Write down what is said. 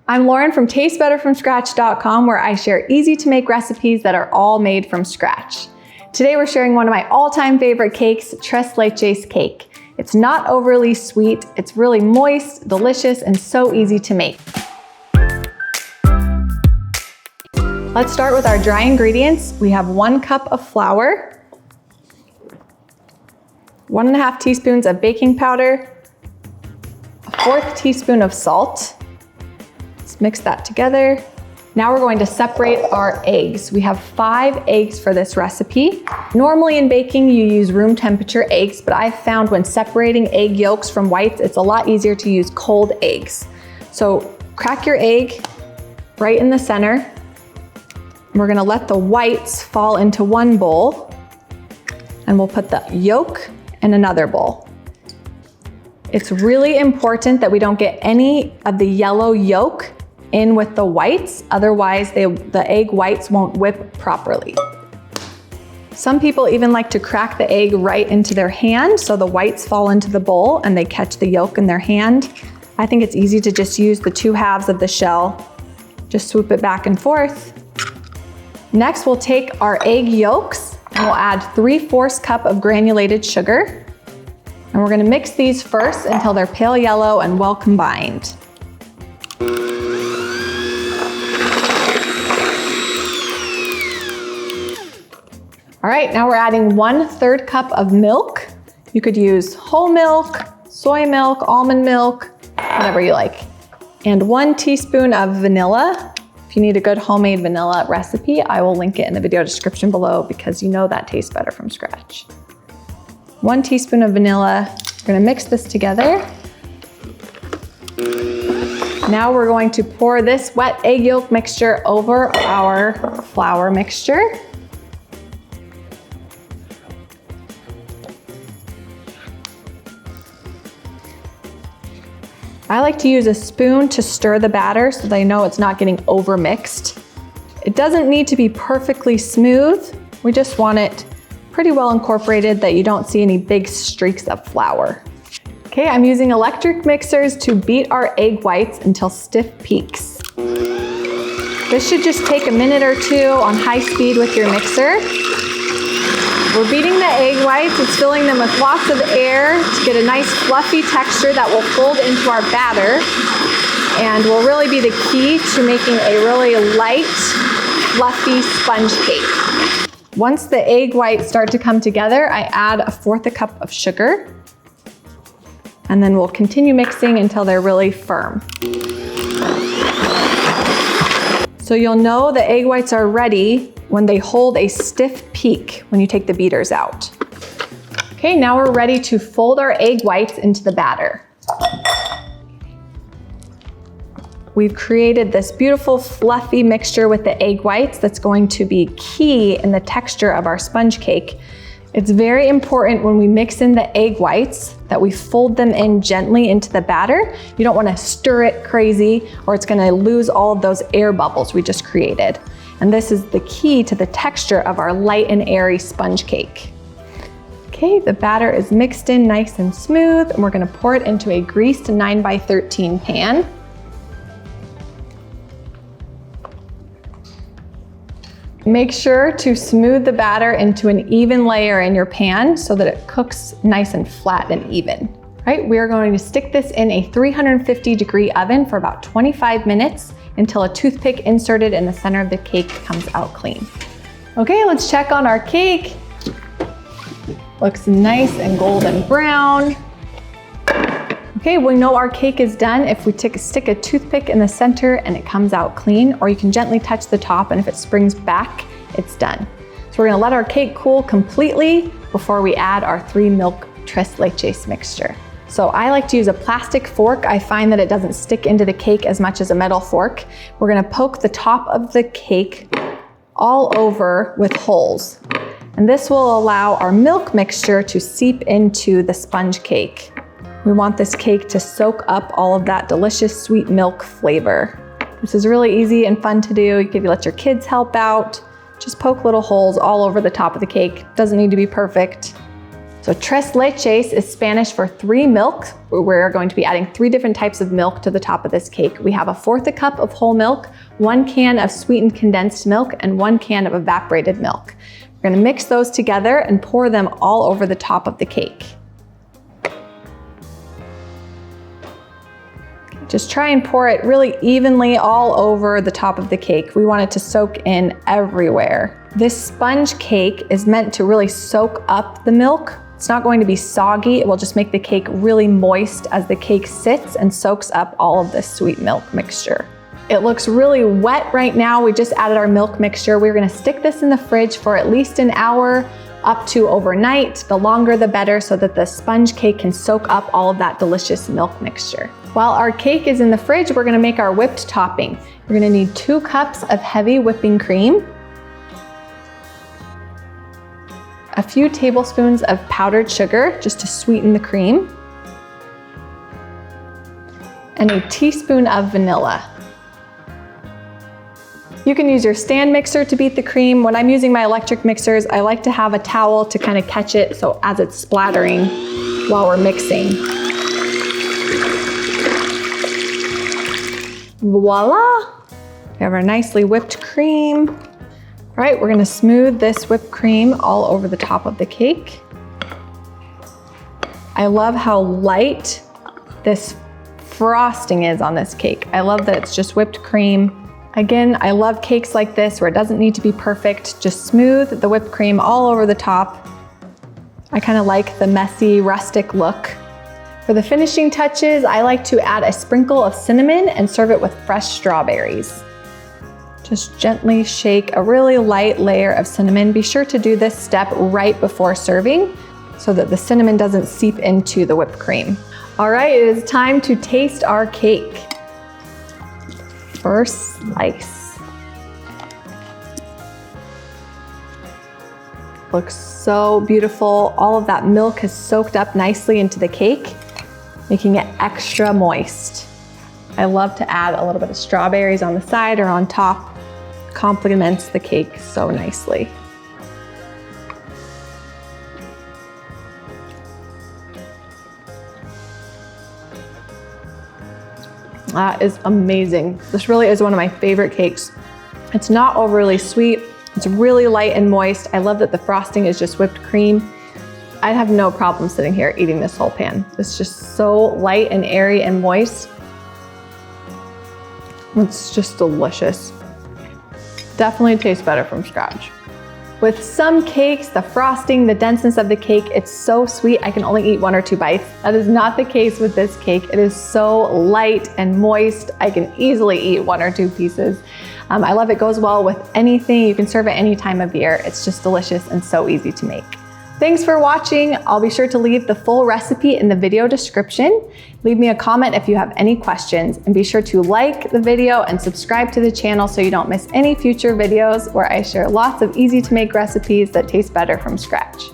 I'm Lauren from TasteBetterFromScratch.com, where I share easy to make recipes that are all made from scratch. Today we're sharing one of my all-time favorite cakes, Tres Leches Cake. It's not overly sweet, it's really moist, delicious, and so easy to make. Let's start with our dry ingredients. We have 1 cup of flour, 1.5 teaspoons of baking powder, a 1/4 teaspoon of salt. Let's mix that together. Now we're going to separate our eggs. We have 5 eggs for this recipe. Normally in baking you use room temperature eggs, but I've found when separating egg yolks from whites, it's a lot easier to use cold eggs. So crack your egg right in the center. We're gonna let the whites fall into one bowl, and we'll put the yolk in another bowl. It's really important that we don't get any of the yellow yolk in with the whites, otherwise the egg whites won't whip properly. Some people even like to crack the egg right into their hand so the whites fall into the bowl and they catch the yolk in their hand. I think it's easy to just use the 2 halves of the shell, just swoop it back and forth. Next, we'll take our egg yolks and we'll add 3/4 cup of granulated sugar. And we're gonna mix these first until they're pale yellow and well combined. All right, now we're adding 1/3 cup of milk. You could use whole milk, soy milk, almond milk, whatever you like. And 1 teaspoon of vanilla. If you need a good homemade vanilla recipe, I will link it in the video description below because you know that tastes better from scratch. 1 teaspoon of vanilla. We're gonna mix this together. Now we're going to pour this wet egg yolk mixture over our flour mixture. I like to use a spoon to stir the batter so that I know it's not getting over mixed. It doesn't need to be perfectly smooth. We just want it pretty well incorporated that you don't see any big streaks of flour. Okay, I'm using electric mixers to beat our egg whites until stiff peaks. This should just take a minute or 2 on high speed with your mixer. We're beating the egg whites, it's filling them with lots of air to get a nice fluffy texture that will fold into our batter and will really be the key to making a really light, fluffy sponge cake. Once the egg whites start to come together, I add 1/4 cup of sugar, and then we'll continue mixing until they're really firm. So you'll know the egg whites are ready when they hold a stiff peak when you take the beaters out. Okay, now we're ready to fold our egg whites into the batter. We've created this beautiful fluffy mixture with the egg whites that's going to be key in the texture of our sponge cake. It's very important when we mix in the egg whites that we fold them in gently into the batter. You don't want to stir it crazy or it's going to lose all of those air bubbles we just created. And this is the key to the texture of our light and airy sponge cake. Okay, the batter is mixed in nice and smooth, and we're gonna pour it into a greased 9x13 pan. Make sure to smooth the batter into an even layer in your pan so that it cooks nice and flat and even. Right, we are going to stick this in a 350-degree oven for about 25 minutes until a toothpick inserted in the center of the cake comes out clean. Okay, let's check on our cake. Looks nice and golden brown. Okay, we know our cake is done if we stick a toothpick in the center and it comes out clean, or you can gently touch the top and if it springs back, it's done. So we're gonna let our cake cool completely before we add our 3 milk Tres Leches mixture. So I like to use a plastic fork. I find that it doesn't stick into the cake as much as a metal fork. We're gonna poke the top of the cake all over with holes. And this will allow our milk mixture to seep into the sponge cake. We want this cake to soak up all of that delicious sweet milk flavor. This is really easy and fun to do. You can let your kids help out. Just poke little holes all over the top of the cake. Doesn't need to be perfect. So tres leches is Spanish for 3 milk. We're going to be adding 3 different types of milk to the top of this cake. We have 1/4 cup of whole milk, 1 can of sweetened condensed milk, and 1 can of evaporated milk. We're gonna mix those together and pour them all over the top of the cake. Just try and pour it really evenly all over the top of the cake. We want it to soak in everywhere. This sponge cake is meant to really soak up the milk. It's not going to be soggy. It will just make the cake really moist as the cake sits and soaks up all of this sweet milk mixture. It looks really wet right now. We just added our milk mixture. We're gonna stick this in the fridge for at least an hour, up to overnight. The longer the better, so that the sponge cake can soak up all of that delicious milk mixture. While our cake is in the fridge, we're gonna make our whipped topping. You're gonna need 2 cups of heavy whipping cream, a few tablespoons of powdered sugar just to sweeten the cream, and a teaspoon of vanilla. You can use your stand mixer to beat the cream. When I'm using my electric mixers, I like to have a towel to kind of catch it so as it's splattering while we're mixing. Voila! We have our nicely whipped cream. All right, we're gonna smooth this whipped cream all over the top of the cake. I love how light this frosting is on this cake. I love that it's just whipped cream. Again, I love cakes like this where it doesn't need to be perfect. Just smooth the whipped cream all over the top. I kind of like the messy, rustic look. For the finishing touches, I like to add a sprinkle of cinnamon and serve it with fresh strawberries. Just gently shake a really light layer of cinnamon. Be sure to do this step right before serving so that the cinnamon doesn't seep into the whipped cream. All right, it is time to taste our cake. First slice. Looks so beautiful. All of that milk has soaked up nicely into the cake, making it extra moist. I love to add a little bit of strawberries on the side or on top. Complements the cake so nicely. That is amazing. This really is one of my favorite cakes. It's not overly sweet. It's really light and moist. I love that the frosting is just whipped cream. I'd have no problem sitting here eating this whole pan. It's just so light and airy and moist. It's just delicious. Definitely tastes better from scratch. With some cakes, the frosting, the denseness of the cake, it's so sweet I can only eat 1 or 2 bites. That is not the case with this cake. It is so light and moist. I can easily eat 1 or 2 pieces. I love it goes well with anything. You can serve it any time of year. It's just delicious and so easy to make. Thanks for watching. I'll be sure to leave the full recipe in the video description. Leave me a comment if you have any questions, and be sure to like the video and subscribe to the channel so you don't miss any future videos where I share lots of easy to make recipes that taste better from scratch.